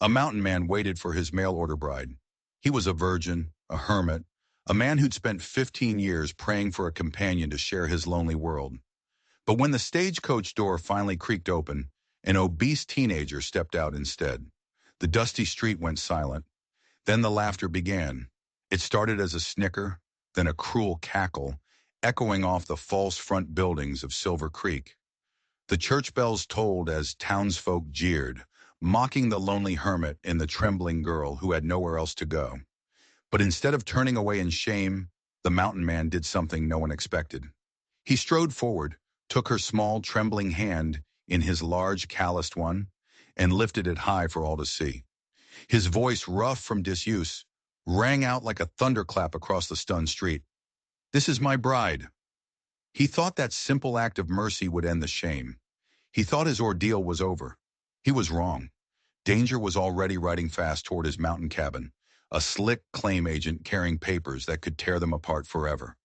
A mountain man waited for his mail-order bride. He was a virgin, a hermit, a man who'd spent 15 years praying for a companion to share his lonely world. But when the stagecoach door finally creaked open, an obese teenager stepped out instead. The dusty street went silent. Then the laughter began. It started as a snicker, then a cruel cackle, echoing off the false front buildings of Silver Creek. The church bells tolled as townsfolk jeered, mocking the lonely hermit and the trembling girl who had nowhere else to go. But instead of turning away in shame, the mountain man did something no one expected. He strode forward, took her small, trembling hand in his large, calloused one, and lifted it high for all to see. His voice, rough from disuse, rang out like a thunderclap across the stunned street. "This is my bride." He thought that simple act of mercy would end the shame. He thought his ordeal was over. He was wrong. Danger was already riding fast toward his mountain cabin, a slick claim agent carrying papers that could tear them apart forever.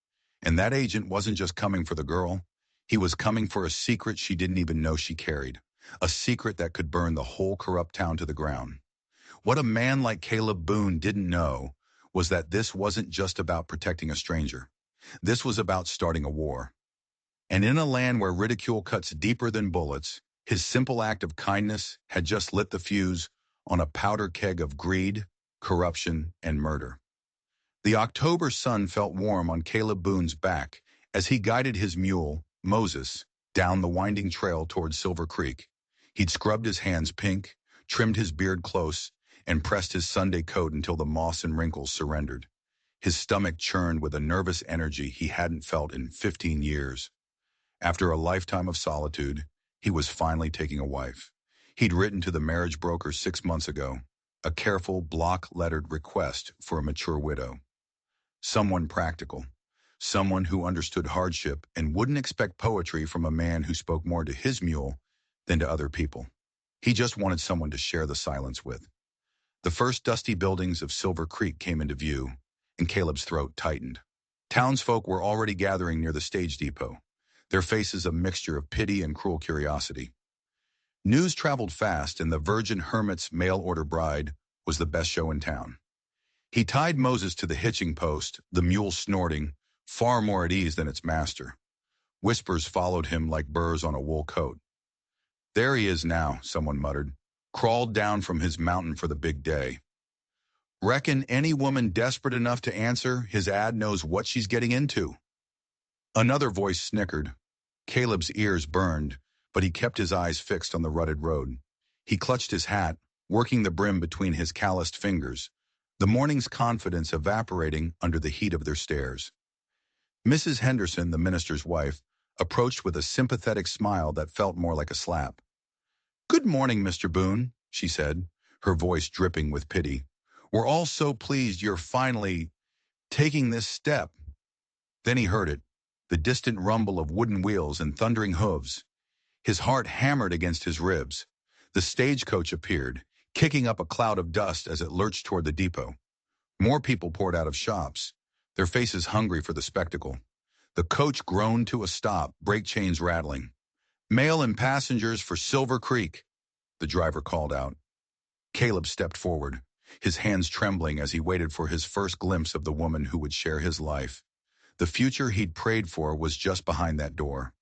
And that agent wasn't just coming for the girl. He was coming for a secret she didn't even know she carried, a secret that could burn the whole corrupt town to the ground. What a man like Caleb Boone didn't know was that this wasn't just about protecting a stranger. This was about starting a war. And in a land where ridicule cuts deeper than bullets, his simple act of kindness had just lit the fuse on a powder keg of greed, corruption, and murder. The October sun felt warm on Caleb Boone's back as he guided his mule, Moses, down the winding trail toward Silver Creek. He'd scrubbed his hands pink, trimmed his beard close, and pressed his Sunday coat until the moss and wrinkles surrendered. His stomach churned with a nervous energy he hadn't felt in 15 years. After a lifetime of solitude, he was finally taking a wife. He'd written to the marriage broker 6 months ago, a careful, block-lettered request for a mature widow. Someone practical, someone who understood hardship and wouldn't expect poetry from a man who spoke more to his mule than to other people. He just wanted someone to share the silence with. The first dusty buildings of Silver Creek came into view, and Caleb's throat tightened. Townsfolk were already gathering near the stage depot, their faces a mixture of pity and cruel curiosity. News traveled fast, and the virgin hermit's mail-order bride was the best show in town. He tied Moses to the hitching post, the mule snorting, far more at ease than its master. Whispers followed him like burrs on a wool coat. "There he is now," someone muttered, "crawled down from his mountain for the big day. Reckon any woman desperate enough to answer his ad knows what she's getting into." Another voice snickered. Caleb's ears burned, but he kept his eyes fixed on the rutted road. He clutched his hat, working the brim between his calloused fingers, the morning's confidence evaporating under the heat of their stares. Mrs. Henderson, the minister's wife, approached with a sympathetic smile that felt more like a slap. "Good morning, Mr. Boone," she said, her voice dripping with pity. "We're all so pleased you're finally taking this step." Then he heard it, the distant rumble of wooden wheels and thundering hooves. His heart hammered against his ribs. The stagecoach appeared, kicking up a cloud of dust as it lurched toward the depot. More people poured out of shops, their faces hungry for the spectacle. The coach groaned to a stop, brake chains rattling. "Mail and passengers for Silver Creek," the driver called out. Caleb stepped forward, his hands trembling as he waited for his first glimpse of the woman who would share his life. The future he'd prayed for was just behind that door.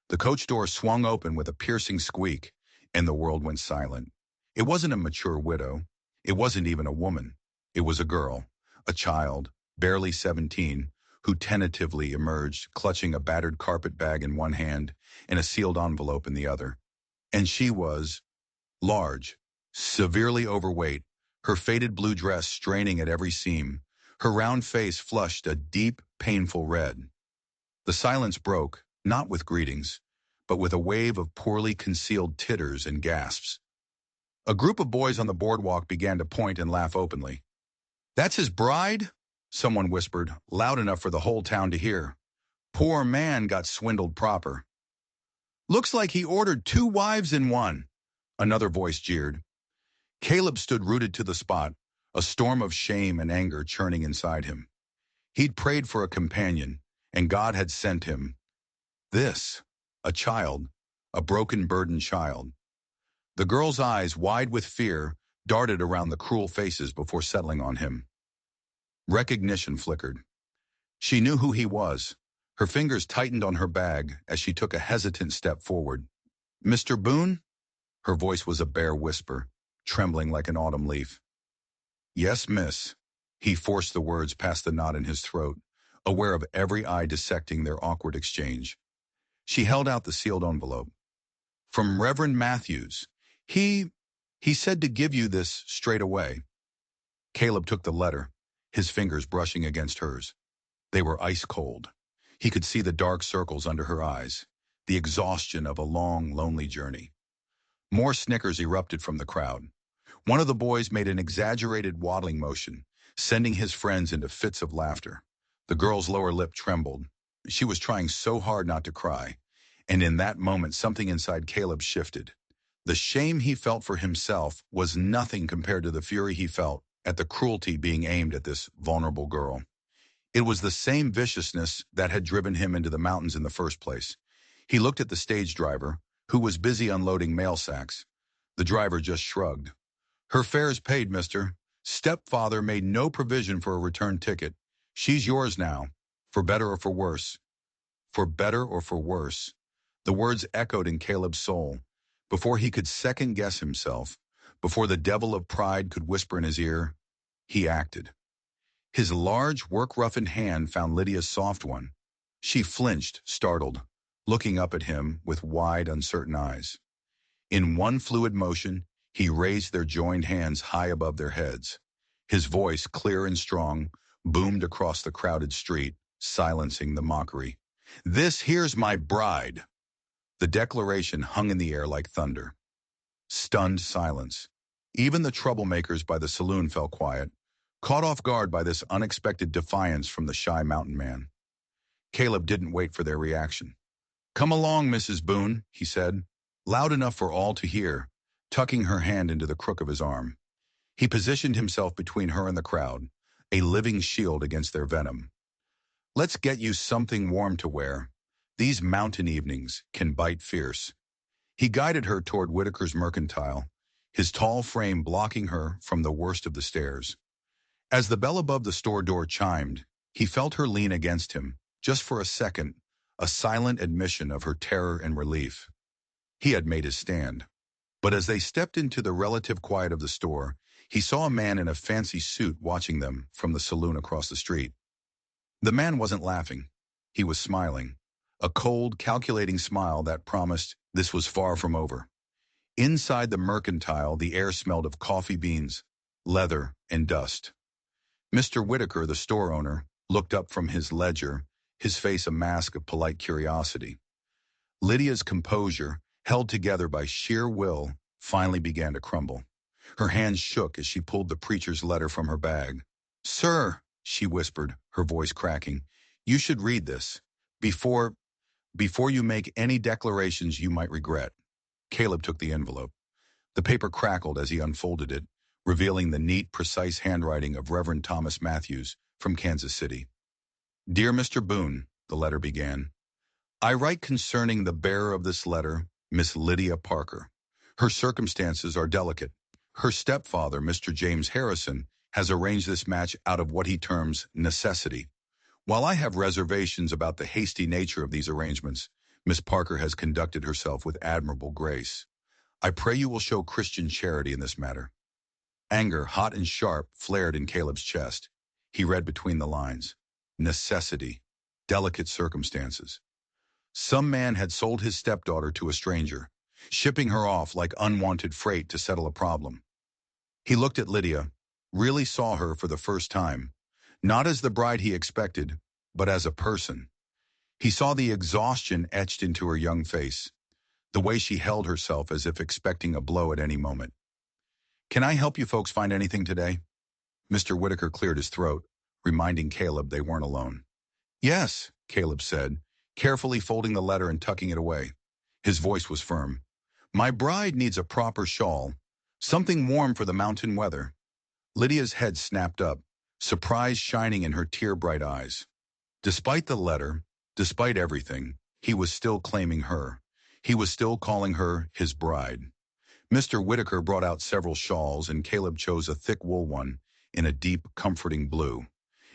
The coach door swung open with a piercing squeak, and the world went silent. It wasn't a mature widow. It wasn't even a woman. It was a girl, a child, barely 17, who tentatively emerged, clutching a battered carpet bag in one hand and a sealed envelope in the other. And she was large, severely overweight, her faded blue dress straining at every seam, her round face flushed a deep, painful red. The silence broke, not with greetings, but with a wave of poorly concealed titters and gasps. A group of boys on the boardwalk began to point and laugh openly. "That's his bride?" someone whispered, loud enough for the whole town to hear. "Poor man got swindled proper." "Looks like he ordered 2 wives in one," another voice jeered. Caleb stood rooted to the spot, a storm of shame and anger churning inside him. He'd prayed for a companion, and God had sent him this, a child, a broken, burdened child. The girl's eyes, wide with fear, darted around the cruel faces before settling on him. Recognition flickered. She knew who he was. Her fingers tightened on her bag as she took a hesitant step forward. "Mr. Boone?" Her voice was a bare whisper, trembling like an autumn leaf. "Yes, miss." He forced the words past the knot in his throat, aware of every eye dissecting their awkward exchange. She held out the sealed envelope. "From Reverend Matthews. He said to give you this straight away." Caleb took the letter, his fingers brushing against hers. They were ice cold. He could see the dark circles under her eyes, the exhaustion of a long, lonely journey. More snickers erupted from the crowd. One of the boys made an exaggerated waddling motion, sending his friends into fits of laughter. The girl's lower lip trembled. She was trying so hard not to cry, and in that moment something inside Caleb shifted. The shame he felt for himself was nothing compared to the fury he felt at the cruelty being aimed at this vulnerable girl. It was the same viciousness that had driven him into the mountains in the first place. He looked at the stage driver, who was busy unloading mail sacks. The driver just shrugged. "Her fare's paid, mister. Stepfather made no provision for a return ticket. She's yours now, for better or for worse." For better or for worse. The words echoed in Caleb's soul. Before he could second-guess himself, before the devil of pride could whisper in his ear, he acted. His large, work-roughened hand found Lydia's soft one. She flinched, startled, looking up at him with wide, uncertain eyes. In one fluid motion, he raised their joined hands high above their heads. His voice, clear and strong, boomed across the crowded street, silencing the mockery. "This here's my bride." The declaration hung in the air like thunder. Stunned silence. Even the troublemakers by the saloon fell quiet, caught off guard by this unexpected defiance from the shy mountain man. Caleb didn't wait for their reaction. "Come along, Mrs. Boone," he said, loud enough for all to hear, tucking her hand into the crook of his arm. He positioned himself between her and the crowd, a living shield against their venom. "Let's get you something warm to wear. These mountain evenings can bite fierce." He guided her toward Whitaker's Mercantile, his tall frame blocking her from the worst of the stairs. As the bell above the store door chimed, he felt her lean against him, just for a second, a silent admission of her terror and relief. He had made his stand. But as they stepped into the relative quiet of the store, he saw a man in a fancy suit watching them from the saloon across the street. The man wasn't laughing. He was smiling, a cold, calculating smile that promised this was far from over. Inside the Mercantile, the air smelled of coffee beans, leather, and dust. Mr. Whitaker, the store owner, looked up from his ledger, his face a mask of polite curiosity. Lydia's composure, held together by sheer will, finally began to crumble. Her hands shook as she pulled the preacher's letter from her bag. "Sir," she whispered, her voice cracking, "you should read this before you make any declarations you might regret." Caleb took the envelope. The paper crackled as he unfolded it, revealing the neat, precise handwriting of Reverend Thomas Matthews from Kansas City. "Dear Mr. Boone," the letter began, "I write concerning the bearer of this letter, Miss Lydia Parker. Her circumstances are delicate. Her stepfather, Mr. James Harrison, has arranged this match out of what he terms necessity. While I have reservations about the hasty nature of these arrangements, Miss Parker has conducted herself with admirable grace. I pray you will show Christian charity in this matter." Anger, hot and sharp, flared in Caleb's chest. He read between the lines. Necessity. Delicate circumstances. Some man had sold his stepdaughter to a stranger, shipping her off like unwanted freight to settle a problem. He looked at Lydia, really saw her for the first time, not as the bride he expected, but as a person. He saw the exhaustion etched into her young face, the way she held herself as if expecting a blow at any moment. "Can I help you folks find anything today?" Mr. Whitaker cleared his throat, reminding Caleb they weren't alone. "Yes," Caleb said, carefully folding the letter and tucking it away. His voice was firm. "My bride needs a proper shawl, something warm for the mountain weather." Lydia's head snapped up, surprise shining in her tear-bright eyes. Despite the letter, despite everything, he was still claiming her. He was still calling her his bride. Mr. Whitaker brought out several shawls, and Caleb chose a thick wool one in a deep, comforting blue.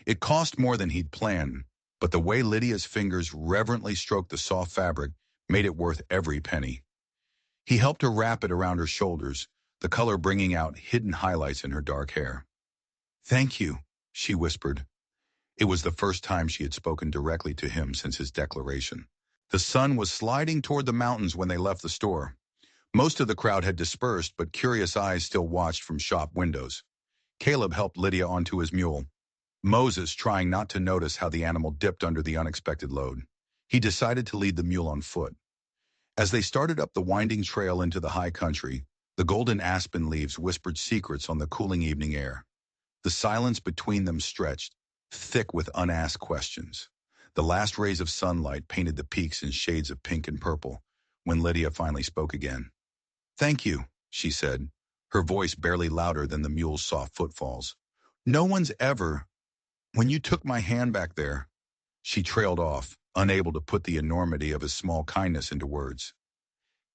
It cost more than he'd planned, but the way Lydia's fingers reverently stroked the soft fabric made it worth every penny. He helped her wrap it around her shoulders, the color bringing out hidden highlights in her dark hair. "Thank you," she whispered. It was the first time she had spoken directly to him since his declaration. The sun was sliding toward the mountains when they left the store. Most of the crowd had dispersed, but curious eyes still watched from shop windows. Caleb helped Lydia onto his mule, Moses trying not to notice how the animal dipped under the unexpected load. He decided to lead the mule on foot. As they started up the winding trail into the high country, the golden aspen leaves whispered secrets on the cooling evening air. The silence between them stretched, thick with unasked questions. The last rays of sunlight painted the peaks in shades of pink and purple when Lydia finally spoke again. "Thank you," she said, her voice barely louder than the mule's soft footfalls. "No one's ever... When you took my hand back there..." She trailed off, unable to put the enormity of his small kindness into words.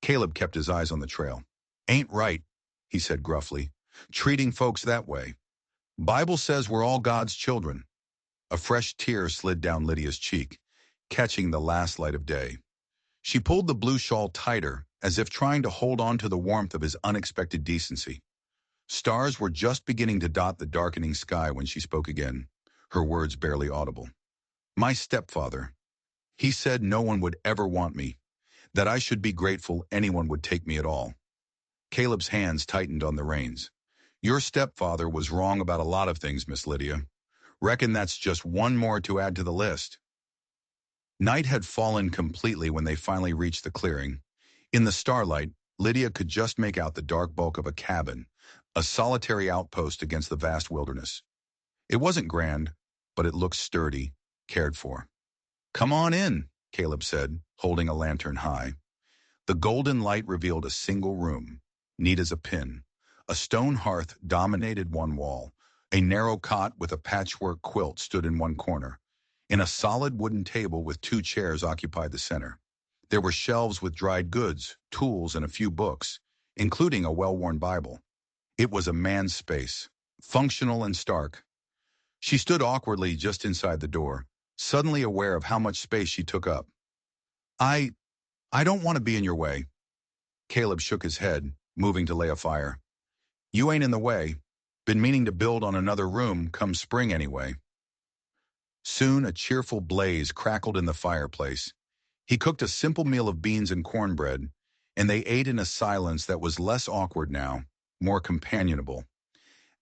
Caleb kept his eyes on the trail. "Ain't right," he said gruffly, "treating folks that way. Bible says we're all God's children." A fresh tear slid down Lydia's cheek, catching the last light of day. She pulled the blue shawl tighter, as if trying to hold on to the warmth of his unexpected decency. Stars were just beginning to dot the darkening sky when she spoke again, her words barely audible. "My stepfather. He said no one would ever want me, that I should be grateful anyone would take me at all." Caleb's hands tightened on the reins. "Your stepfather was wrong about a lot of things, Miss Lydia. Reckon that's just one more to add to the list." Night had fallen completely when they finally reached the clearing. In the starlight, Lydia could just make out the dark bulk of a cabin, a solitary outpost against the vast wilderness. It wasn't grand, but it looked sturdy, cared for. "Come on in," Caleb said, holding a lantern high. The golden light revealed a single room, neat as a pin. A stone hearth dominated one wall. A narrow cot with a patchwork quilt stood in one corner. And a solid wooden table with two chairs occupied the center. There were shelves with dried goods, tools, and a few books, including a well-worn Bible. It was a man's space, functional and stark. She stood awkwardly just inside the door, suddenly aware of how much space she took up. I don't want to be in your way." Caleb shook his head, moving to lay a fire. "You ain't in the way. Been meaning to build on another room come spring anyway." Soon a cheerful blaze crackled in the fireplace. He cooked a simple meal of beans and cornbread, and they ate in a silence that was less awkward now, more companionable.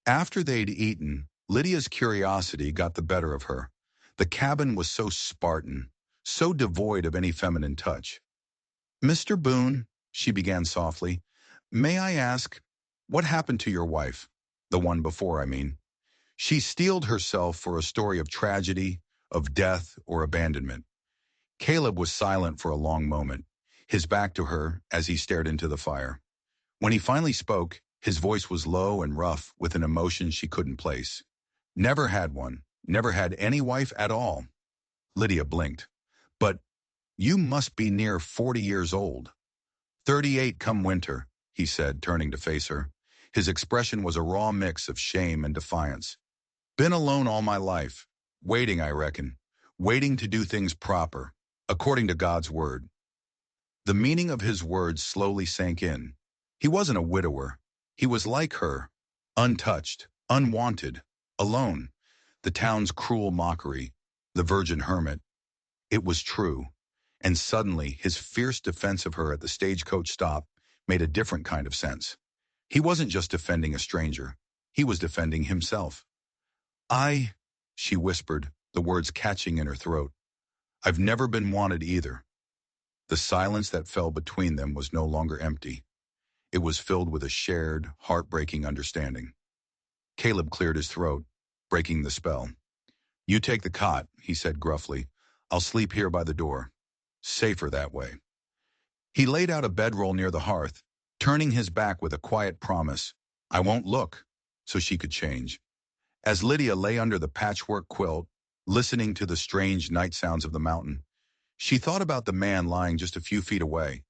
After they'd eaten, Lydia's curiosity got the better of her. The cabin was so Spartan, so devoid of any feminine touch. "Mr. Boone," she began softly, "may I ask, what happened to your wife? The one before, I mean." She steeled herself for a story of tragedy, of death, or abandonment. Caleb was silent for a long moment, his back to her as he stared into the fire. When he finally spoke, his voice was low and rough with an emotion she couldn't place. "Never had one. Never had any wife at all." Lydia blinked. "But you must be near 40 years old." 38 come winter," he said, turning to face her. His expression was a raw mix of shame and defiance. "Been alone all my life. Waiting, I reckon. Waiting to do things proper, according to God's word." The meaning of his words slowly sank in. He wasn't a widower. He was like her, untouched, unwanted, alone. The town's cruel mockery, the virgin hermit. It was true. And suddenly, his fierce defense of her at the stagecoach stop made a different kind of sense. He wasn't just defending a stranger. He was defending himself. She whispered, the words catching in her throat. "I've never been wanted either." The silence that fell between them was no longer empty. It was filled with a shared, heartbreaking understanding. Caleb cleared his throat, breaking the spell. "You take the cot," he said gruffly. "I'll sleep here by the door. Safer that way." He laid out a bedroll near the hearth, turning his back with a quiet promise, "I won't look," so she could change. As Lydia lay under the patchwork quilt, listening to the strange night sounds of the mountain, she thought about the man lying just a few feet away.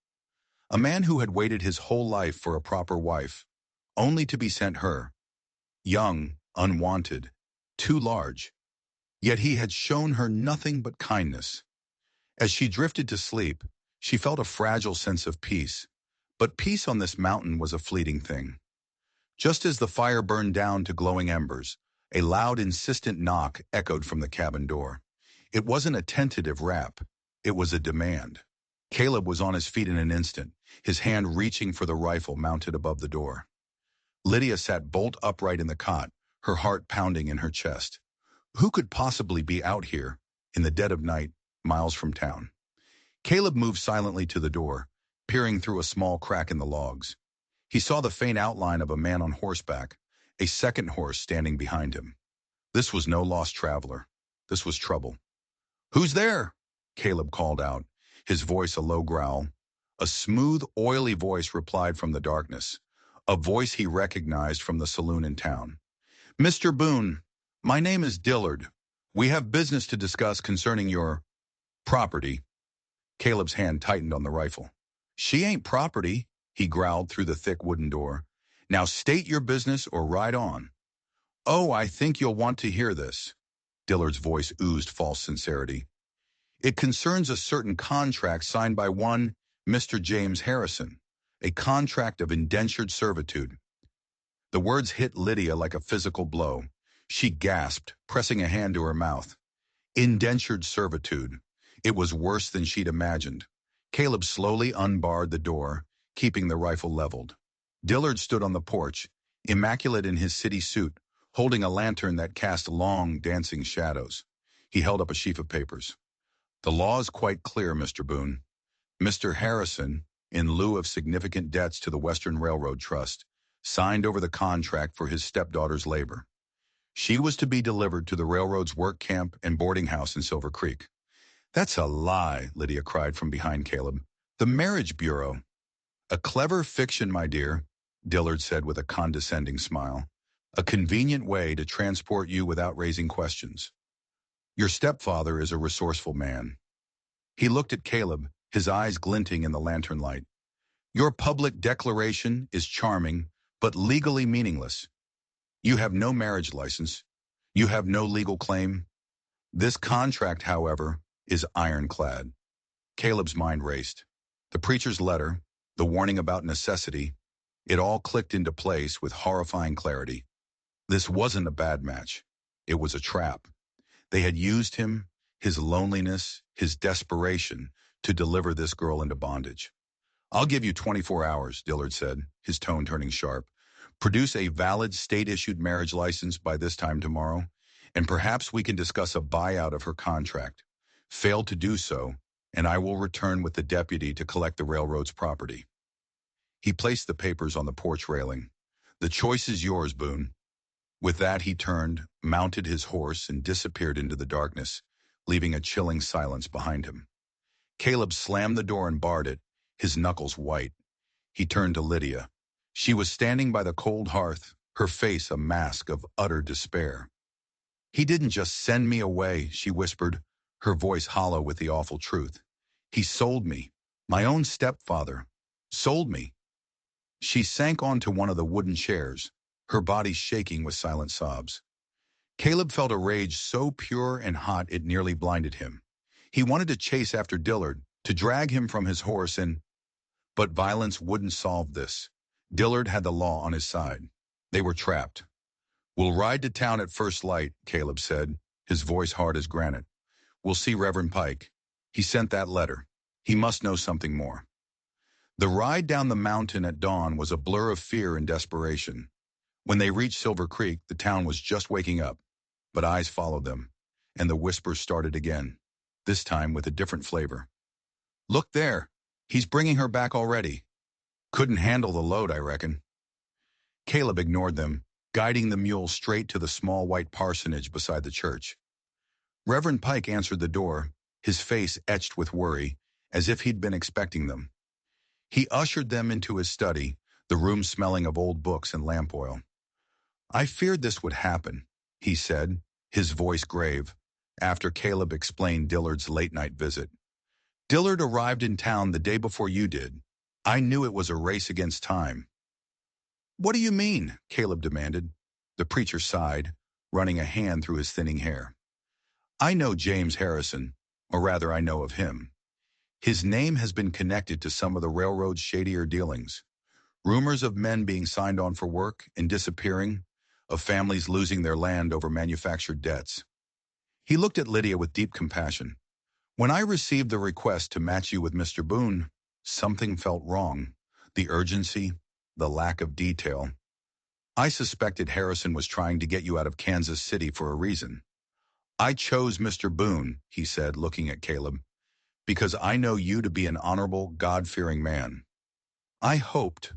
A man who had waited his whole life for a proper wife, only to be sent her, young, unwanted, too large. Yet he had shown her nothing but kindness. As she drifted to sleep, she felt a fragile sense of peace. But peace on this mountain was a fleeting thing. Just as the fire burned down to glowing embers, a loud, insistent knock echoed from the cabin door. It wasn't a tentative rap. It was a demand. Caleb was on his feet in an instant, his hand reaching for the rifle mounted above the door. Lydia sat bolt upright in the cot, her heart pounding in her chest. Who could possibly be out here, in the dead of night, miles from town? Caleb moved silently to the door, peering through a small crack in the logs. He saw the faint outline of a man on horseback, a second horse standing behind him. This was no lost traveler. This was trouble. "Who's there?" Caleb called out, his voice a low growl. A smooth, oily voice replied from the darkness, a voice he recognized from the saloon in town. "Mr. Boone, my name is Dillard. We have business to discuss concerning your property." Caleb's hand tightened on the rifle. "She ain't property," he growled through the thick wooden door. "Now state your business or ride on." "Oh, I think you'll want to hear this." Dillard's voice oozed false sincerity. "It concerns a certain contract signed by one Mr. James Harrison, a contract of indentured servitude." The words hit Lydia like a physical blow. She gasped, pressing a hand to her mouth. Indentured servitude. It was worse than she'd imagined. Caleb slowly unbarred the door, keeping the rifle leveled. Dillard stood on the porch, immaculate in his city suit, holding a lantern that cast long, dancing shadows. He held up a sheaf of papers. "The law is quite clear, Mr. Boone. Mr. Harrison, in lieu of significant debts to the Western Railroad Trust, signed over the contract for his stepdaughter's labor. She was to be delivered to the railroad's work camp and boarding house in Silver Creek." "That's a lie," Lydia cried from behind Caleb. "The Marriage Bureau." "A clever fiction, my dear," Dillard said with a condescending smile. "A convenient way to transport you without raising questions. Your stepfather is a resourceful man." He looked at Caleb, his eyes glinting in the lantern light. "Your public declaration is charming, but legally meaningless. You have no marriage license. You have no legal claim. This contract, however, is ironclad." Caleb's mind raced. The preacher's letter, the warning about necessity, it all clicked into place with horrifying clarity. This wasn't a bad match. It was a trap. They had used him, his loneliness, his desperation, to deliver this girl into bondage. "I'll give you 24 hours, Dillard said, his tone turning sharp. "Produce a valid state-issued marriage license by this time tomorrow, and perhaps we can discuss a buyout of her contract. Fail to do so, and I will return with the deputy to collect the railroad's property." He placed the papers on the porch railing. "The choice is yours, Boone." With that he turned, mounted his horse, and disappeared into the darkness, leaving a chilling silence behind him. Caleb slammed the door and barred it, his knuckles white. He turned to Lydia. She was standing by the cold hearth, her face a mask of utter despair. "He didn't just send me away," she whispered, her voice hollow with the awful truth. "He sold me. My own stepfather. Sold me." She sank onto one of the wooden chairs, her body shaking with silent sobs. Caleb felt a rage so pure and hot it nearly blinded him. He wanted to chase after Dillard, to drag him from his horse but violence wouldn't solve this. Dillard had the law on his side. They were trapped. "We'll ride to town at first light," Caleb said, his voice hard as granite. "We'll see Reverend Pike. He sent that letter. He must know something more." The ride down the mountain at dawn was a blur of fear and desperation. When they reached Silver Creek, the town was just waking up, but eyes followed them, and the whispers started again, this time with a different flavor. "Look there. He's bringing her back already. Couldn't handle the load, I reckon." Caleb ignored them, guiding the mule straight to the small white parsonage beside the church. Reverend Pike answered the door, his face etched with worry, as if he'd been expecting them. He ushered them into his study, the room smelling of old books and lamp oil. "I feared this would happen," he said, his voice grave, after Caleb explained Dillard's late-night visit. "Dillard arrived in town the day before you did. I knew it was a race against time. What do you mean? Caleb demanded. The preacher sighed, running a hand through his thinning hair. I know James Harrison, or rather I know of him. His name has been connected to some of the railroad's shadier dealings. Rumors of men being signed on for work and disappearing, of families losing their land over manufactured debts. He looked at Lydia with deep compassion. When I received the request to match you with Mr. Boone, something felt wrong. The urgency, the lack of detail. I suspected Harrison was trying to get you out of Kansas City for a reason. I chose Mr. Boone, he said, looking at Caleb, because I know you to be an honorable, God-fearing man. I hoped,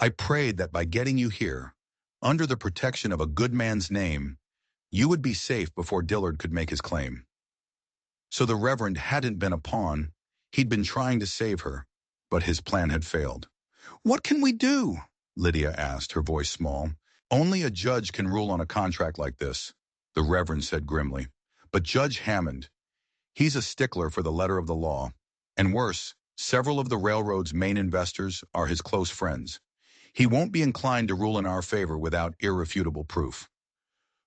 I prayed that by getting you here, under the protection of a good man's name, you would be safe before Dillard could make his claim. So the Reverend hadn't been a pawn. He'd been trying to save her, but his plan had failed. What can we do? Lydia asked, her voice small. Only a judge can rule on a contract like this, the Reverend said grimly. But Judge Hammond, he's a stickler for the letter of the law. And worse, several of the railroad's main investors are his close friends. He won't be inclined to rule in our favor without irrefutable proof.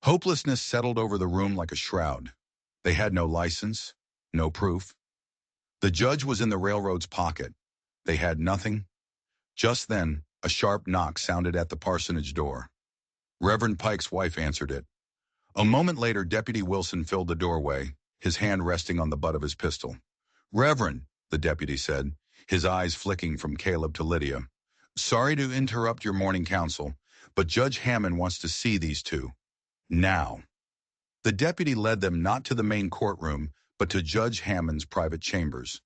Hopelessness settled over the room like a shroud. They had no license, no proof. The judge was in the railroad's pocket. They had nothing. Just then, a sharp knock sounded at the parsonage door. Reverend Pike's wife answered it. A moment later, Deputy Wilson filled the doorway, his hand resting on the butt of his pistol. Reverend, the deputy said, his eyes flicking from Caleb to Lydia. Sorry to interrupt your morning council, but Judge Hammond wants to see these two. Now. The deputy led them not to the main courtroom, but to Judge Hammond's private chambers.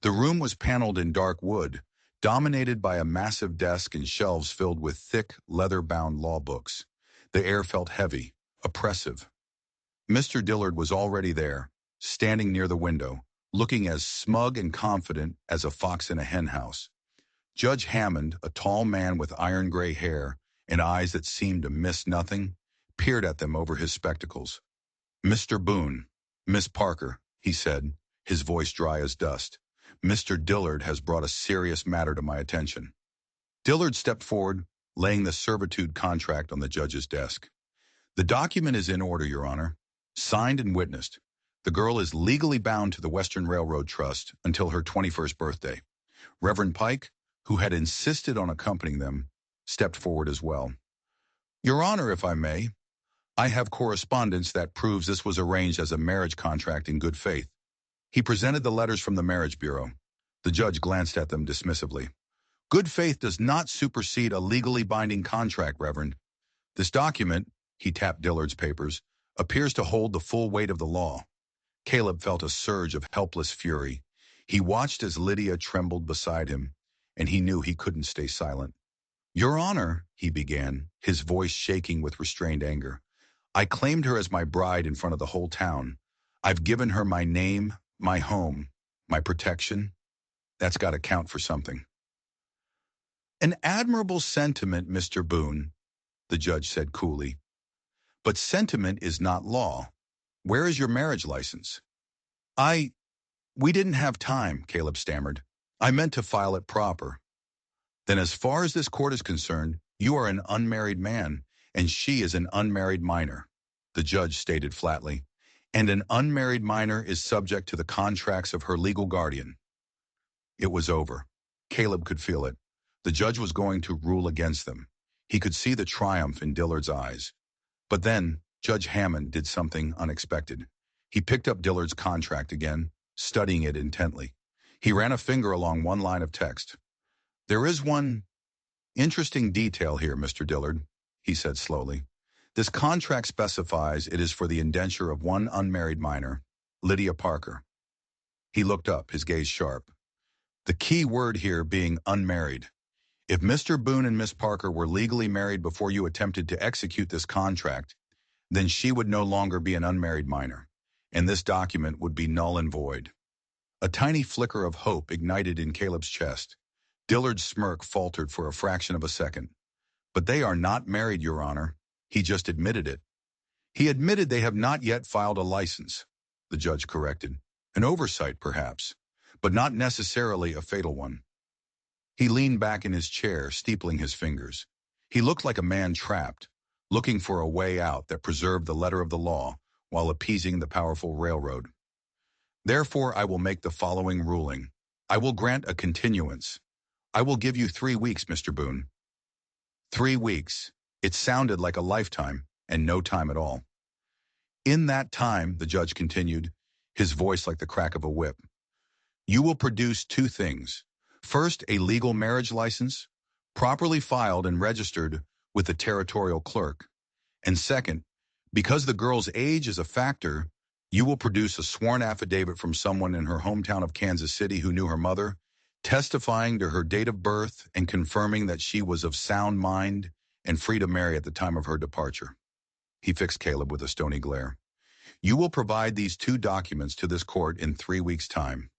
The room was paneled in dark wood, dominated by a massive desk and shelves filled with thick, leather-bound law books. The air felt heavy, oppressive. Mr. Dillard was already there, standing near the window, looking as smug and confident as a fox in a henhouse. Judge Hammond, a tall man with iron-gray hair and eyes that seemed to miss nothing, peered at them over his spectacles. Mr. Boone, Miss Parker, he said, his voice dry as dust. Mr. Dillard has brought a serious matter to my attention. Dillard stepped forward, laying the servitude contract on the judge's desk. The document is in order, Your Honor. Signed and witnessed. The girl is legally bound to the Western Railroad Trust until her 21st birthday. Reverend Pike, who had insisted on accompanying them, stepped forward as well. Your Honor, if I may, I have correspondence that proves this was arranged as a marriage contract in good faith. He presented the letters from the Marriage Bureau. The judge glanced at them dismissively. Good faith does not supersede a legally binding contract, Reverend. This document, he tapped Dillard's papers, appears to hold the full weight of the law. Caleb felt a surge of helpless fury. He watched as Lydia trembled beside him, and he knew he couldn't stay silent. Your Honor, he began, his voice shaking with restrained anger. I claimed her as my bride in front of the whole town. I've given her my name, my home, my protection. That's got to count for something. An admirable sentiment, Mr. Boone, the judge said coolly. But sentiment is not law. Where is your marriage license? We didn't have time, Caleb stammered. I meant to file it proper. Then as far as this court is concerned, you are an unmarried man, and she is an unmarried minor, the judge stated flatly. And an unmarried minor is subject to the contracts of her legal guardian. It was over. Caleb could feel it. The judge was going to rule against them. He could see the triumph in Dillard's eyes. But then, Judge Hammond did something unexpected. He picked up Dillard's contract again, studying it intently. He ran a finger along one line of text. There is one interesting detail here, Mr. Dillard, he said slowly. This contract specifies it is for the indenture of one unmarried minor, Lydia Parker. He looked up, his gaze sharp. The key word here being unmarried. If Mr. Boone and Miss Parker were legally married before you attempted to execute this contract, then she would no longer be an unmarried minor, and this document would be null and void. A tiny flicker of hope ignited in Caleb's chest. Dillard's smirk faltered for a fraction of a second. But they are not married, Your Honor. He just admitted it. He admitted they have not yet filed a license, the judge corrected. An oversight, perhaps, but not necessarily a fatal one. He leaned back in his chair, steepling his fingers. He looked like a man trapped, looking for a way out that preserved the letter of the law while appeasing the powerful railroad. Therefore, I will make the following ruling. I will grant a continuance. I will give you 3 weeks, Mr. Boone. 3 weeks. It sounded like a lifetime, and no time at all. In that time, the judge continued, his voice like the crack of a whip, you will produce 2 things. First, a legal marriage license, properly filed and registered with the territorial clerk. And second, because the girl's age is a factor, you will produce a sworn affidavit from someone in her hometown of Kansas City who knew her mother, testifying to her date of birth and confirming that she was of sound mind and free to marry at the time of her departure. He fixed Caleb with a stony glare. You will provide these 2 documents to this court in 3 weeks' time.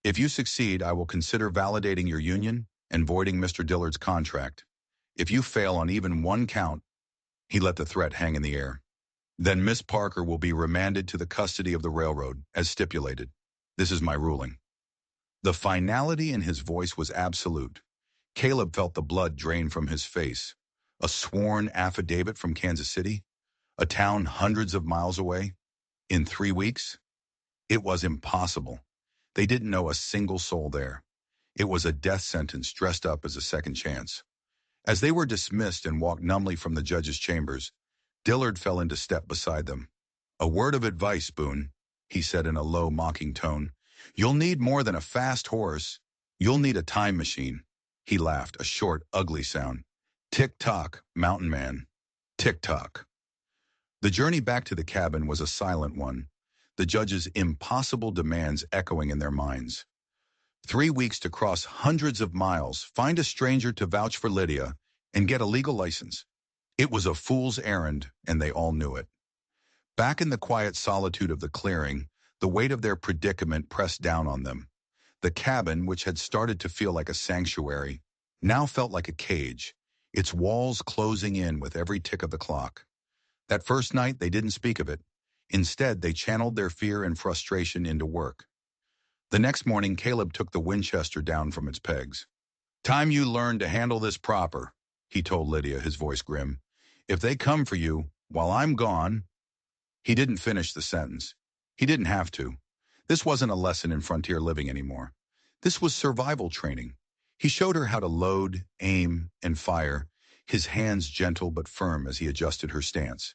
If you succeed, I will consider validating your union and voiding Mr. Dillard's contract. If you fail on even one count, he let the threat hang in the air. Then Miss Parker will be remanded to the custody of the railroad, as stipulated. This is my ruling. The finality in his voice was absolute. Caleb felt the blood drain from his face. A sworn affidavit from Kansas City? A town hundreds of miles away? In 3 weeks? It was impossible. They didn't know a single soul there. It was a death sentence dressed up as a second chance. As they were dismissed and walked numbly from the judge's chambers, Dillard fell into step beside them. A word of advice, Boone, he said in a low, mocking tone. You'll need more than a fast horse. You'll need a time machine. He laughed, a short, ugly sound. Tick-tock, mountain man. Tick-tock. The journey back to the cabin was a silent one, the judge's impossible demands echoing in their minds. 3 weeks to cross hundreds of miles, find a stranger to vouch for Lydia, and get a legal license. It was a fool's errand, and they all knew it. Back in the quiet solitude of the clearing, the weight of their predicament pressed down on them. The cabin, which had started to feel like a sanctuary, now felt like a cage, its walls closing in with every tick of the clock. That first night, they didn't speak of it. Instead, they channeled their fear and frustration into work. The next morning, Caleb took the Winchester down from its pegs. Time you learn to handle this proper, he told Lydia, his voice grim. If they come for you, while I'm gone... He didn't finish the sentence. He didn't have to. This wasn't a lesson in frontier living anymore. This was survival training. He showed her how to load, aim, and fire, his hands gentle but firm as he adjusted her stance.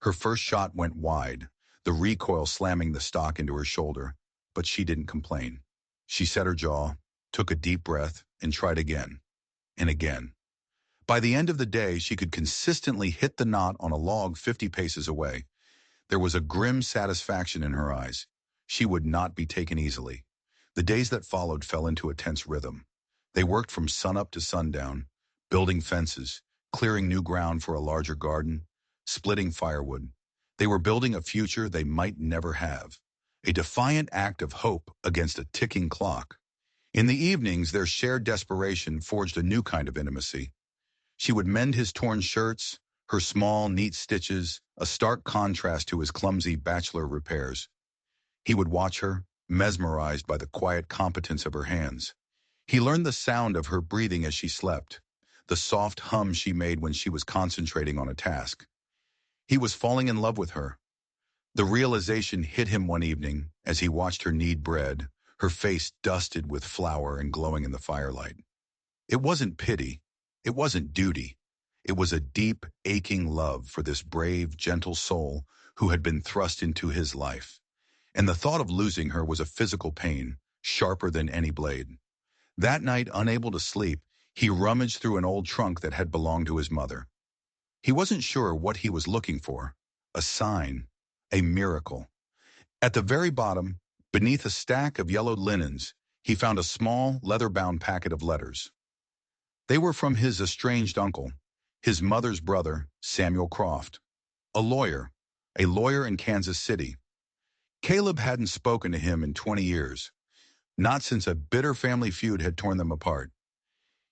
Her first shot went wide, the recoil slamming the stock into her shoulder, but she didn't complain. She set her jaw, took a deep breath, and tried again, and again. By the end of the day, she could consistently hit the knot on a log 50 paces away. There was a grim satisfaction in her eyes. She would not be taken easily. The days that followed fell into a tense rhythm. They worked from sunup to sundown, building fences, clearing new ground for a larger garden, splitting firewood. They were building a future they might never have, a defiant act of hope against a ticking clock. In the evenings, their shared desperation forged a new kind of intimacy. She would mend his torn shirts, her small, neat stitches, a stark contrast to his clumsy bachelor repairs. He would watch her, mesmerized by the quiet competence of her hands. He learned the sound of her breathing as she slept, the soft hum she made when she was concentrating on a task. He was falling in love with her. The realization hit him one evening as he watched her knead bread, her face dusted with flour and glowing in the firelight. It wasn't pity. It wasn't duty. It was a deep, aching love for this brave, gentle soul who had been thrust into his life. And the thought of losing her was a physical pain, sharper than any blade. That night, unable to sleep, he rummaged through an old trunk that had belonged to his mother. He wasn't sure what he was looking for, a sign, a miracle. At the very bottom, beneath a stack of yellowed linens, he found a small, leather-bound packet of letters. They were from his estranged uncle, his mother's brother, Samuel Croft, a lawyer in Kansas City. Caleb hadn't spoken to him in 20 years, not since a bitter family feud had torn them apart.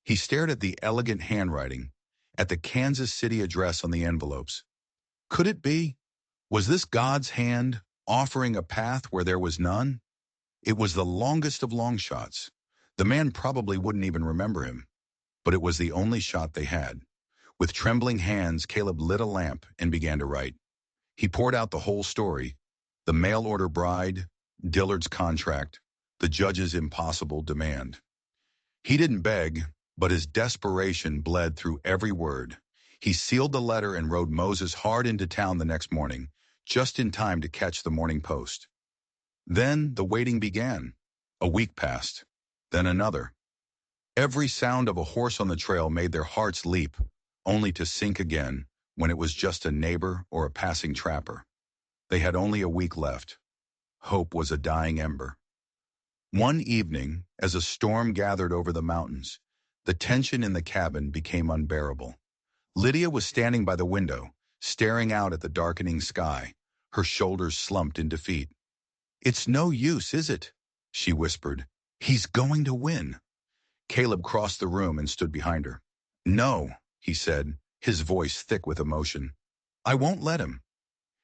He stared at the elegant handwriting, at the Kansas City address on the envelopes. Could it be? Was this God's hand offering a path where there was none? It was the longest of long shots. The man probably wouldn't even remember him, but it was the only shot they had. With trembling hands, Caleb lit a lamp and began to write. He poured out the whole story: the mail order bride, Dillard's contract, the judge's impossible demand. He didn't beg, but his desperation bled through every word. He sealed the letter and rode Moses hard into town the next morning, just in time to catch the morning post. Then the waiting began. A week passed, then another. Every sound of a horse on the trail made their hearts leap, only to sink again when it was just a neighbor or a passing trapper. They had only a week left. Hope was a dying ember. One evening, as a storm gathered over the mountains, the tension in the cabin became unbearable. Lydia was standing by the window, staring out at the darkening sky, her shoulders slumped in defeat. "It's no use, is it?" she whispered. "He's going to win." Caleb crossed the room and stood behind her. "No," he said, his voice thick with emotion. "I won't let him."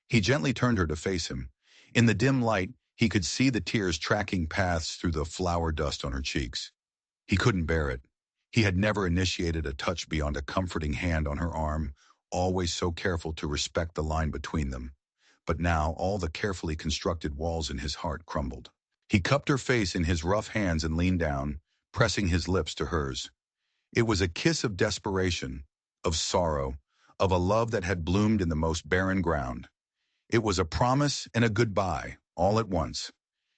He gently turned her to face him. In the dim light, he could see the tears tracking paths through the flour dust on her cheeks. He couldn't bear it. He had never initiated a touch beyond a comforting hand on her arm, always so careful to respect the line between them. But now all the carefully constructed walls in his heart crumbled. He cupped her face in his rough hands and leaned down, pressing his lips to hers. It was a kiss of desperation, of sorrow, of a love that had bloomed in the most barren ground. It was a promise and a goodbye, all at once.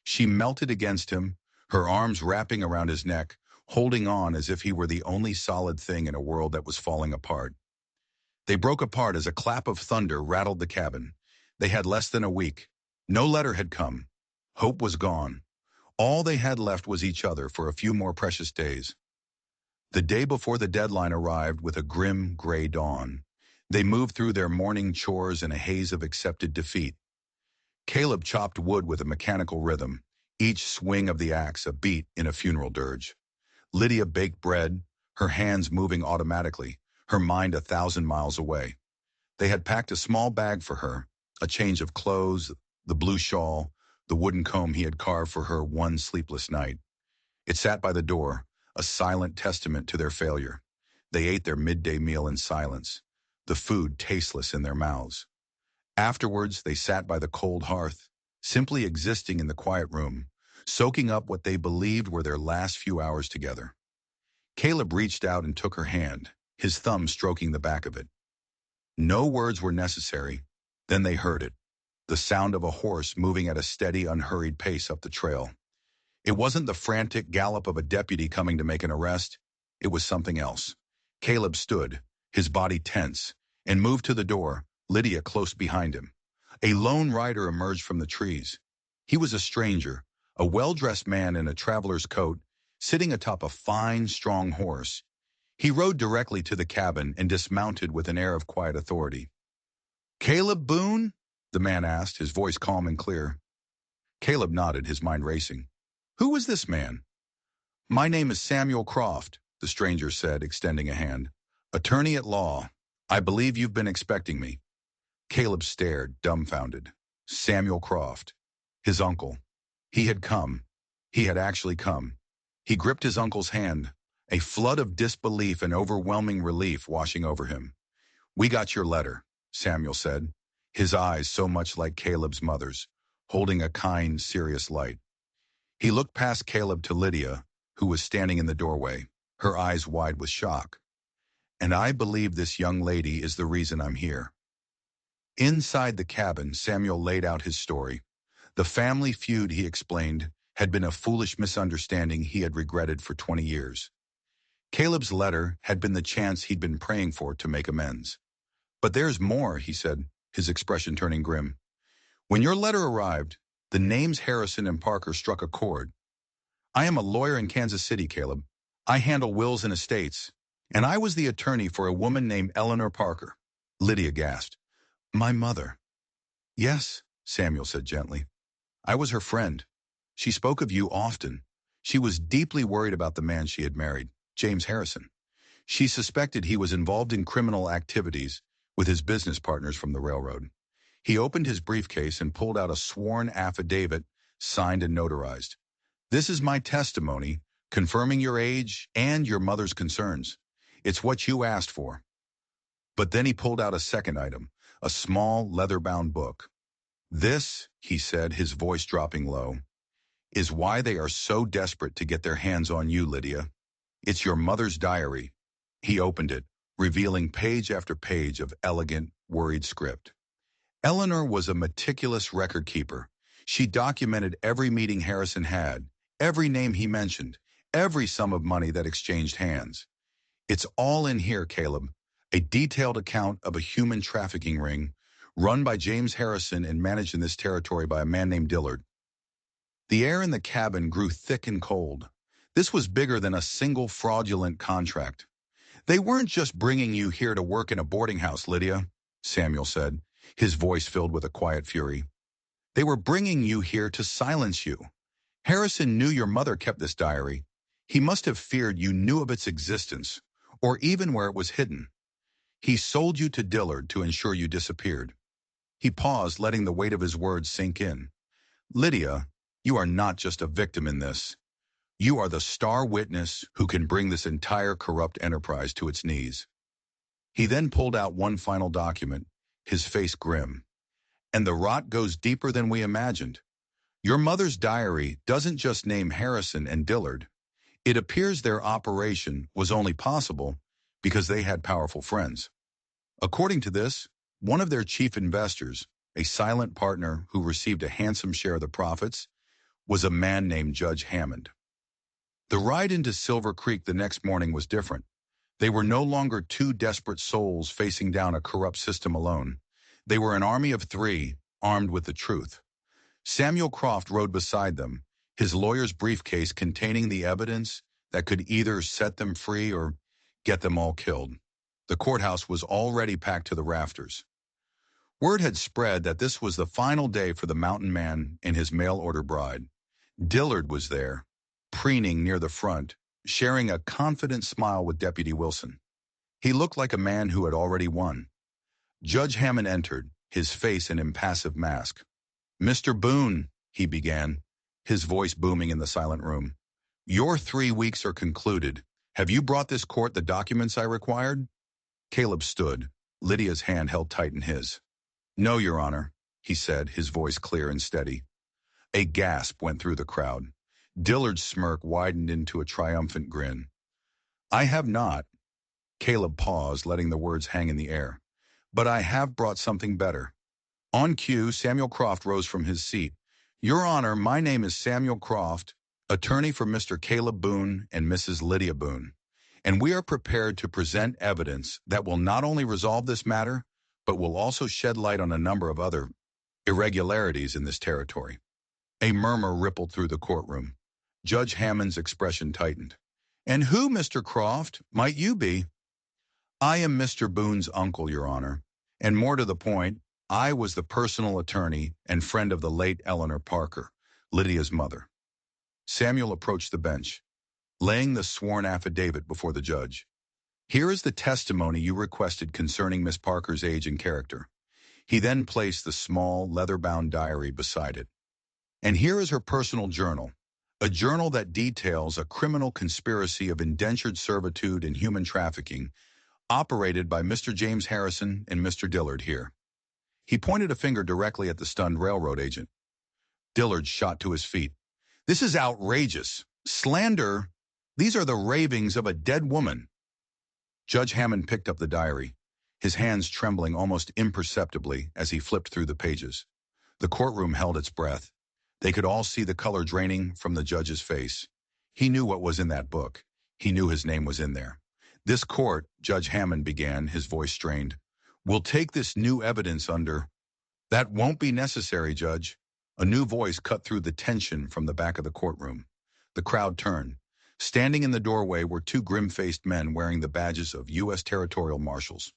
She melted against him, her arms wrapping around his neck, holding on as if he were the only solid thing in a world that was falling apart. They broke apart as a clap of thunder rattled the cabin. They had less than a week. No letter had come. Hope was gone. All they had left was each other for a few more precious days. The day before the deadline arrived with a grim, gray dawn. They moved through their morning chores in a haze of accepted defeat. Caleb chopped wood with a mechanical rhythm, each swing of the axe a beat in a funeral dirge. Lydia baked bread, her hands moving automatically, her mind 1,000 miles away. They had packed a small bag for her, a change of clothes, the blue shawl, the wooden comb he had carved for her one sleepless night. It sat by the door, a silent testament to their failure. They ate their midday meal in silence, the food tasteless in their mouths. Afterwards, they sat by the cold hearth, simply existing in the quiet room, soaking up what they believed were their last few hours together. Caleb reached out and took her hand, his thumb stroking the back of it. No words were necessary. Then they heard it, the sound of a horse moving at a steady, unhurried pace up the trail. It wasn't the frantic gallop of a deputy coming to make an arrest. It was something else. Caleb stood, his body tense, and moved to the door, Lydia close behind him. A lone rider emerged from the trees. He was a stranger, a well-dressed man in a traveler's coat, sitting atop a fine, strong horse. He rode directly to the cabin and dismounted with an air of quiet authority. "Caleb Boone?" the man asked, his voice calm and clear. Caleb nodded, his mind racing. Who was this man? "My name is Samuel Croft," the stranger said, extending a hand. "Attorney at law. I believe you've been expecting me." Caleb stared, dumbfounded. Samuel Croft. His uncle. He had come. He had actually come. He gripped his uncle's hand, a flood of disbelief and overwhelming relief washing over him. "We got your letter," Samuel said, his eyes so much like Caleb's mother's, holding a kind, serious light. He looked past Caleb to Lydia, who was standing in the doorway, her eyes wide with shock. "And I believe this young lady is the reason I'm here." Inside the cabin, Samuel laid out his story. The family feud, he explained, had been a foolish misunderstanding he had regretted for 20 years. Caleb's letter had been the chance he'd been praying for to make amends. "But there's more," he said, his expression turning grim. "When your letter arrived, the names Harrison and Parker struck a chord. I am a lawyer in Kansas City, Caleb. I handle wills and estates, and I was the attorney for a woman named Eleanor Parker." Lydia gasped. "My mother." "Yes," Samuel said gently. "I was her friend. She spoke of you often. She was deeply worried about the man she had married, James Harrison. She suspected he was involved in criminal activities with his business partners from the railroad." He opened his briefcase and pulled out a sworn affidavit, signed and notarized. "This is my testimony, confirming your age and your mother's concerns. It's what you asked for. But then he pulled out a second item, a small leather-bound book. This, he said, his voice dropping low, is why they are so desperate to get their hands on you, Lydia. It's your mother's diary. He opened it, revealing page after page of elegant, worried script. Eleanor was a meticulous record keeper. She documented every meeting Harrison had, every name he mentioned, every sum of money that exchanged hands. It's all in here, Caleb. A detailed account of a human trafficking ring run by James Harrison and managed in this territory by a man named Dillard. The air in the cabin grew thick and cold. This was bigger than a single fraudulent contract. They weren't just bringing you here to work in a boarding house, Lydia, Samuel said, his voice filled with a quiet fury. They were bringing you here to silence you. Harrison knew your mother kept this diary. He must have feared you knew of its existence, or even where it was hidden. He sold you to Dillard to ensure you disappeared. He paused, letting the weight of his words sink in. Lydia, you are not just a victim in this. You are the star witness who can bring this entire corrupt enterprise to its knees. He then pulled out one final document, his face grim. And the rot goes deeper than we imagined. Your mother's diary doesn't just name Harrison and Dillard. It appears their operation was only possible because they had powerful friends. According to this, one of their chief investors, a silent partner who received a handsome share of the profits, was a man named Judge Hammond. The ride into Silver Creek the next morning was different. They were no longer two desperate souls facing down a corrupt system alone. They were an army of three, armed with the truth. Samuel Croft rode beside them, his lawyer's briefcase containing the evidence that could either set them free or get them all killed. The courthouse was already packed to the rafters. Word had spread that this was the final day for the mountain man and his mail-order bride. Dillard was there, preening near the front, sharing a confident smile with Deputy Wilson. He looked like a man who had already won. Judge Hammond entered, his face an impassive mask. Mr. Boone, he began, his voice booming in the silent room. Your 3 weeks are concluded. Have you brought this court the documents I required? Caleb stood, Lydia's hand held tight in his. No, Your Honor, he said, his voice clear and steady. A gasp went through the crowd. Dillard's smirk widened into a triumphant grin. I have not. Caleb paused, letting the words hang in the air. But I have brought something better. On cue, Samuel Croft rose from his seat. Your Honor, my name is Samuel Croft, attorney for Mr. Caleb Boone and Mrs. Lydia Boone, and we are prepared to present evidence that will not only resolve this matter, but will also shed light on a number of other irregularities in this territory. A murmur rippled through the courtroom. Judge Hammond's expression tightened. And who, Mr. Croft, might you be? I am Mr. Boone's uncle, Your Honor, and more to the point, I was the personal attorney and friend of the late Eleanor Parker, Lydia's mother. Samuel approached the bench, laying the sworn affidavit before the judge. Here is the testimony you requested concerning Miss Parker's age and character. He then placed the small, leather-bound diary beside it. And here is her personal journal, a journal that details a criminal conspiracy of indentured servitude and human trafficking operated by Mr. James Harrison and Mr. Dillard here. He pointed a finger directly at the stunned railroad agent. Dillard shot to his feet. This is outrageous. Slander. These are the ravings of a dead woman. Judge Hammond picked up the diary, his hands trembling almost imperceptibly as he flipped through the pages. The courtroom held its breath. They could all see the color draining from the judge's face. He knew what was in that book. He knew his name was in there. This court, Judge Hammond began, his voice strained, will take this new evidence under. That won't be necessary, Judge. A new voice cut through the tension from the back of the courtroom. The crowd turned. Standing in the doorway were two grim-faced men wearing the badges of U.S. Territorial Marshals.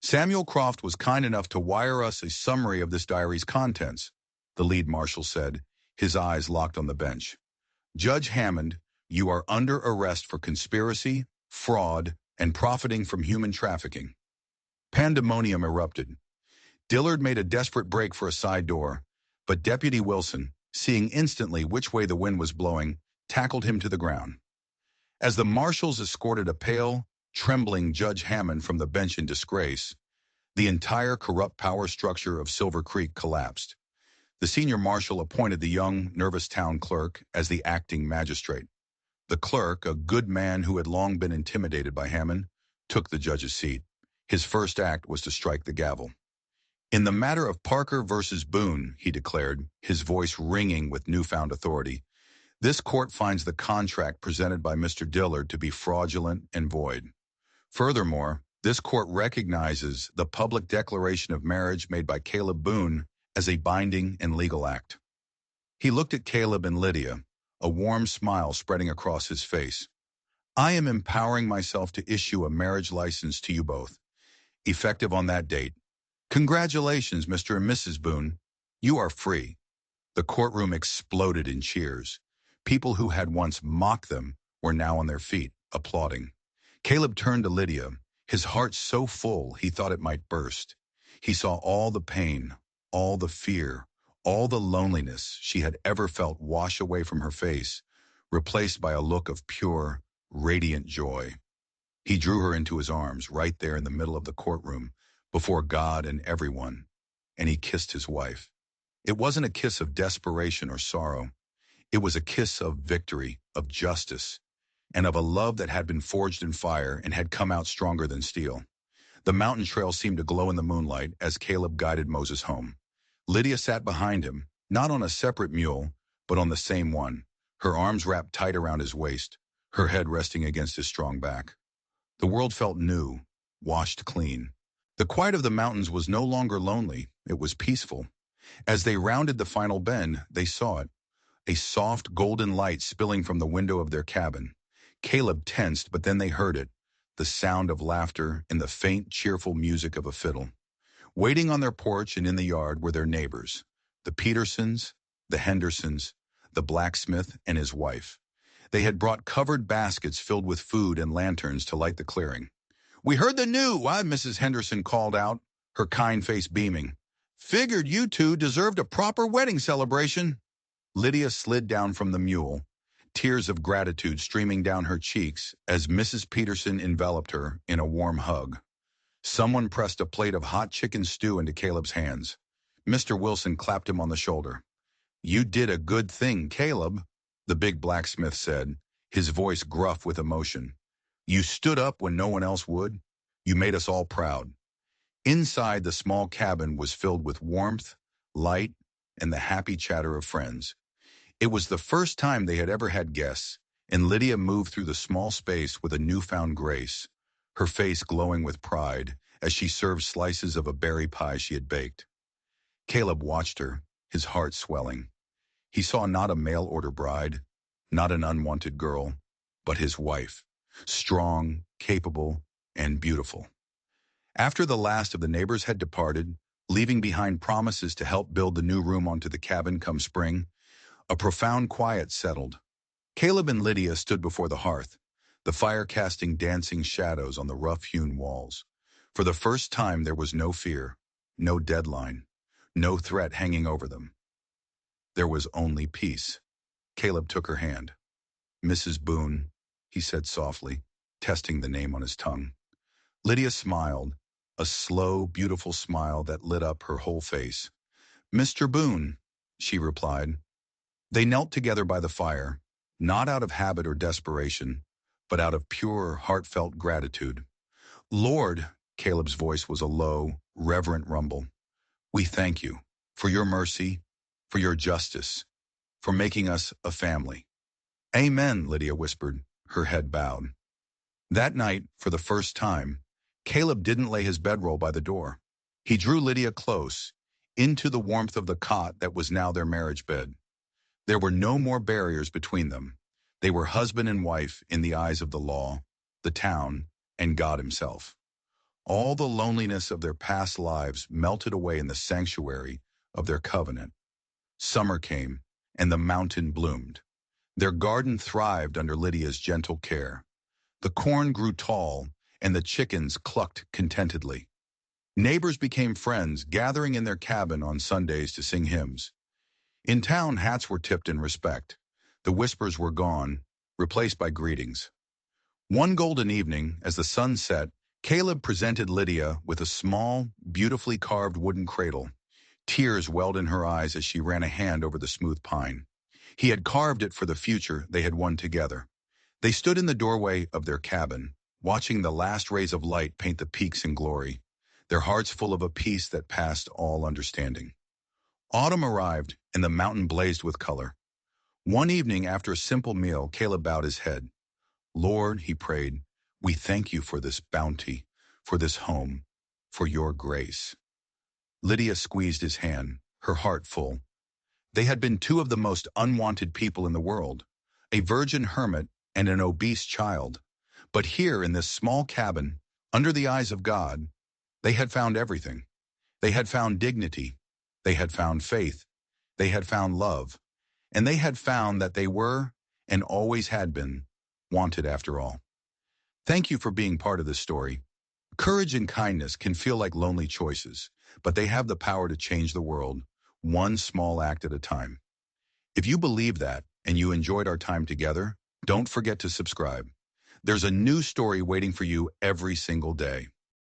Samuel Croft was kind enough to wire us a summary of this diary's contents, the lead marshal said, his eyes locked on the bench. Judge Hammond, you are under arrest for conspiracy, fraud, and profiting from human trafficking. Pandemonium erupted. Dillard made a desperate break for a side door, but Deputy Wilson, seeing instantly which way the wind was blowing, tackled him to the ground. As the marshals escorted a pale, trembling Judge Hammond from the bench in disgrace, the entire corrupt power structure of Silver Creek collapsed. The senior marshal appointed the young, nervous town clerk as the acting magistrate. The clerk, a good man who had long been intimidated by Hammond, took the judge's seat. His first act was to strike the gavel. In the matter of Parker versus Boone, he declared, his voice ringing with newfound authority, this court finds the contract presented by Mr. Dillard to be fraudulent and void. Furthermore, this court recognizes the public declaration of marriage made by Caleb Boone as a binding and legal act. He looked at Caleb and Lydia, a warm smile spreading across his face. I am empowering myself to issue a marriage license to you both, effective on that date. Congratulations, Mr. and Mrs. Boone. You are free. The courtroom exploded in cheers. People who had once mocked them were now on their feet, applauding. Caleb turned to Lydia, his heart so full he thought it might burst. He saw all the pain, all the fear, all the loneliness she had ever felt wash away from her face, replaced by a look of pure, radiant joy. He drew her into his arms right there in the middle of the courtroom, before God and everyone, and he kissed his wife. It wasn't a kiss of desperation or sorrow. It was a kiss of victory, of justice, and of a love that had been forged in fire and had come out stronger than steel. The mountain trail seemed to glow in the moonlight as Caleb guided Moses home. Lydia sat behind him, not on a separate mule, but on the same one, her arms wrapped tight around his waist, her head resting against his strong back. The world felt new, washed clean. The quiet of the mountains was no longer lonely, it was peaceful. As they rounded the final bend, they saw it, a soft golden light spilling from the window of their cabin. Caleb tensed, but then they heard it, the sound of laughter and the faint, cheerful music of a fiddle. Waiting on their porch and in the yard were their neighbors, the Petersons, the Hendersons, the blacksmith and his wife. They had brought covered baskets filled with food and lanterns to light the clearing. We heard the news, Mrs. Henderson called out, her kind face beaming. Figured you two deserved a proper wedding celebration. Lydia slid down from the mule, tears of gratitude streaming down her cheeks as Mrs. Peterson enveloped her in a warm hug. Someone pressed a plate of hot chicken stew into Caleb's hands. Mr. Wilson clapped him on the shoulder. You did a good thing, Caleb, the big blacksmith said, his voice gruff with emotion. You stood up when no one else would. You made us all proud. Inside, the small cabin was filled with warmth, light, and the happy chatter of friends. It was the first time they had ever had guests, and Lydia moved through the small space with a newfound grace, her face glowing with pride as she served slices of a berry pie she had baked. Caleb watched her, his heart swelling. He saw not a mail-order bride, not an unwanted girl, but his wife, strong, capable, and beautiful. After the last of the neighbors had departed, leaving behind promises to help build the new room onto the cabin come spring, a profound quiet settled. Caleb and Lydia stood before the hearth, the fire casting dancing shadows on the rough-hewn walls. For the first time there was no fear, no deadline, no threat hanging over them. There was only peace. Caleb took her hand. Mrs. Boone, he said softly, testing the name on his tongue. Lydia smiled, a slow, beautiful smile that lit up her whole face. Mr. Boone, she replied. They knelt together by the fire, not out of habit or desperation, but out of pure, heartfelt gratitude. Lord, Caleb's voice was a low, reverent rumble. We thank you for your mercy, for your justice, for making us a family. Amen, Lydia whispered, her head bowed. That night, for the first time, Caleb didn't lay his bedroll by the door. He drew Lydia close, into the warmth of the cot that was now their marriage bed. There were no more barriers between them. They were husband and wife in the eyes of the law, the town, and God himself. All the loneliness of their past lives melted away in the sanctuary of their covenant. Summer came, and the mountain bloomed. Their garden thrived under Lydia's gentle care. The corn grew tall, and the chickens clucked contentedly. Neighbors became friends, gathering in their cabin on Sundays to sing hymns. In town, hats were tipped in respect. The whispers were gone, replaced by greetings. One golden evening, as the sun set, Caleb presented Lydia with a small, beautifully carved wooden cradle. Tears welled in her eyes as she ran a hand over the smooth pine. He had carved it for the future they had won together. They stood in the doorway of their cabin, watching the last rays of light paint the peaks in glory, their hearts full of a peace that passed all understanding. Autumn arrived, and the mountain blazed with color. One evening after a simple meal, Caleb bowed his head. Lord, he prayed, we thank you for this bounty, for this home, for your grace. Lydia squeezed his hand, her heart full. They had been two of the most unwanted people in the world, a virgin hermit and an obese child. But here in this small cabin, under the eyes of God, they had found everything. They had found dignity. They had found faith. They had found love. And they had found that they were, and always had been, wanted after all. Thank you for being part of this story. Courage and kindness can feel like lonely choices, but they have the power to change the world, one small act at a time. If you believe that and you enjoyed our time together, don't forget to subscribe. There's a new story waiting for you every single day.